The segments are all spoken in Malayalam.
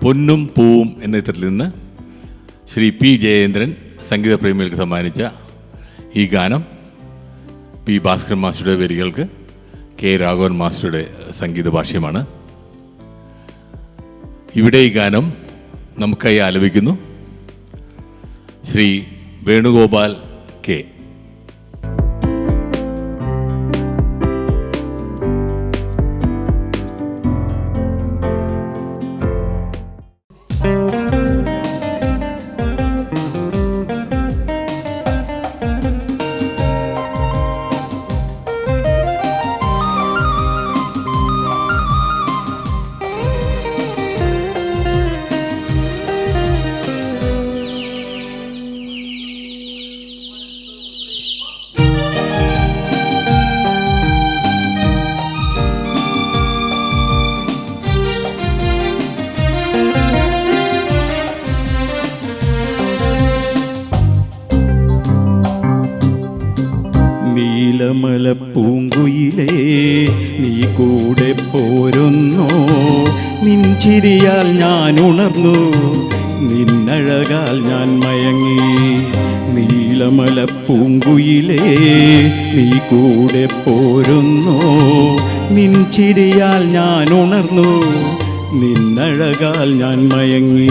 പൊന്നും പൂവും എന്ന ചിത്രത്തിൽ നിന്ന് ശ്രീ പി ജയേന്ദ്രൻ സംഗീത പ്രേമികൾക്ക് സമ്മാനിച്ച ഈ ഗാനം പി ഭാസ്കരൻ മാസ്റ്ററുടെ വരികൾക്ക് കെ രാഘവൻ മാസ്റ്ററുടെ സംഗീത ഭാഷ്യമാണ്. ഇവിടെ ഈ ഗാനം നമുക്കായി ആലപിക്കുന്നു ശ്രീ വേണുഗോപാൽ കെ. നീലമലപ്പൂങ്കുയിലേ നീ കൂടെ പോരുന്നോ, നിൻ ചിരിയാൽ ഞാൻ ഉണർന്നു, നിന്നഴകാൽ ഞാൻ മയങ്ങി. നീലമലപ്പൂങ്കുയിലേ നീ കൂടെ പോരുന്നോ, നിൻ ചിരിയാൽ ഞാൻ ഉണർന്നു, നിന്നഴകാൽ ഞാൻ മയങ്ങി.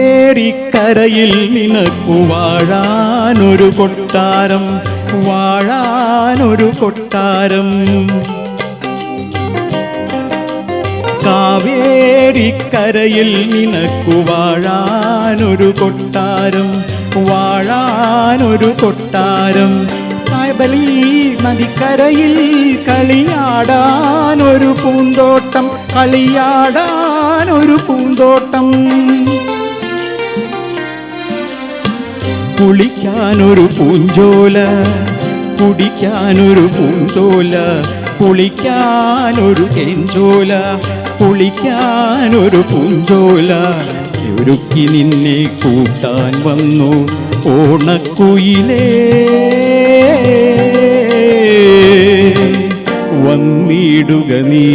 കാവേരിക്കരയിൽ നിനക്കു വാഴാനൊരു കൊട്ടാരം, വാഴാനൊരു കൊട്ടാരം. കാവേരിക്കരയിൽ നിനക്കു വാഴാനൊരു കൊട്ടാരം, വാഴാനൊരു കൊട്ടാരം. കായബലി നദിക്കരയിൽ കളിയാടാനൊരു പൂന്തോട്ടം, കളിയാടാനൊരു പൂന്തോട്ടം. കുളിക്കാനൊരു പൂഞ്ചോല, കുടിക്കാനൊരു പൂന്തോല, കുളിക്കാനൊരു തേഞ്ചോല, കുളിക്കാനൊരു പൂഞ്ചോല. ഒരുക്കി നിന്നെ കൂട്ടാൻ വന്നു ഓണക്കുയിലേ, വന്നിടുക നീ.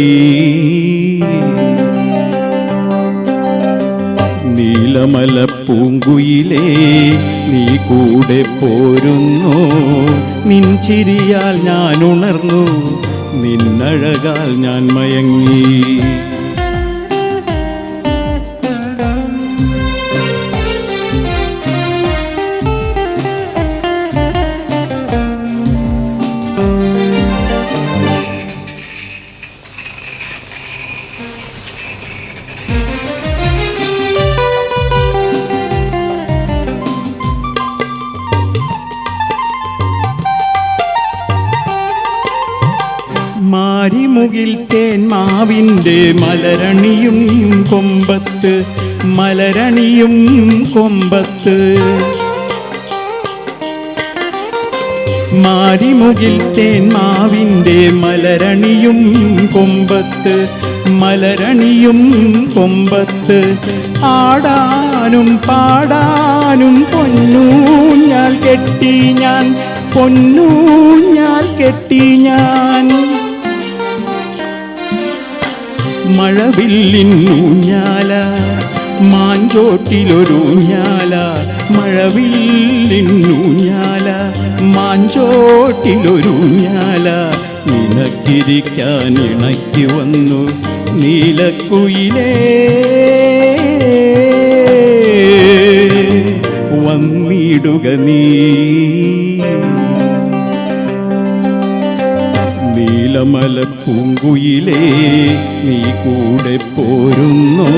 നീലമലപ്പൂങ്കുയിലേ നീ കൂടെ പോരുന്നോ, നിൻ ചിരിയാൽ ഞാൻ ഉണർന്നു, നിന്നഴകാൽ ഞാൻ മയങ്ങി. മാരിമുകിൽ തേന്മാവിൻ്റെ മലരണിയും കൊമ്പത്ത്, മലരണിയും കൊമ്പത്ത്. മാരിമുകിൽ തേന്മാവിൻ്റെ മലരണിയും കൊമ്പത്ത്, മലരണിയും കൊമ്പത്ത്. ആടാനും പാടാനും പൊന്നൂഞ്ഞാൽ കെട്ടി ഞാൻ, പൊന്നൂഞ്ഞാൽ കെട്ടി ഞാൻ. മഴവില്ലിന്നൂഞ്ഞാല, മാഞ്ചോട്ടിലൊരൂഞ്ഞാല, മഴവില്ലിന്നൂഞ്ഞാല, മാഞ്ചോട്ടിലൊരൂഞ്ഞാല. നിനക്കിരിക്കാൻ ഇണക്കി വന്നു നീലക്കുയിലേ, വന്നിടുക നീ. നീലമലപ്പൂങ്കുയിലേ നീ കൂടെ പോരുന്നോ,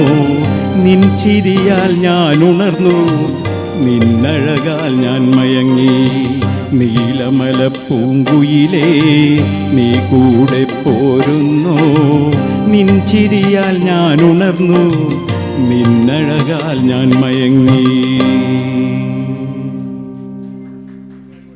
നിൻ ചിരിയാൽ ഞാൻ ഉണർന്നു, നിന്നഴകാൽ ഞാൻ മയങ്ങി. നീലമലപ്പൂങ്കുയിലേ നീ കൂടെ പോരുന്നോ, നിൻ ചിരിയാൽ ഞാൻ ഉണർന്നു, നിന്നഴകാൽ ഞാൻ മയങ്ങി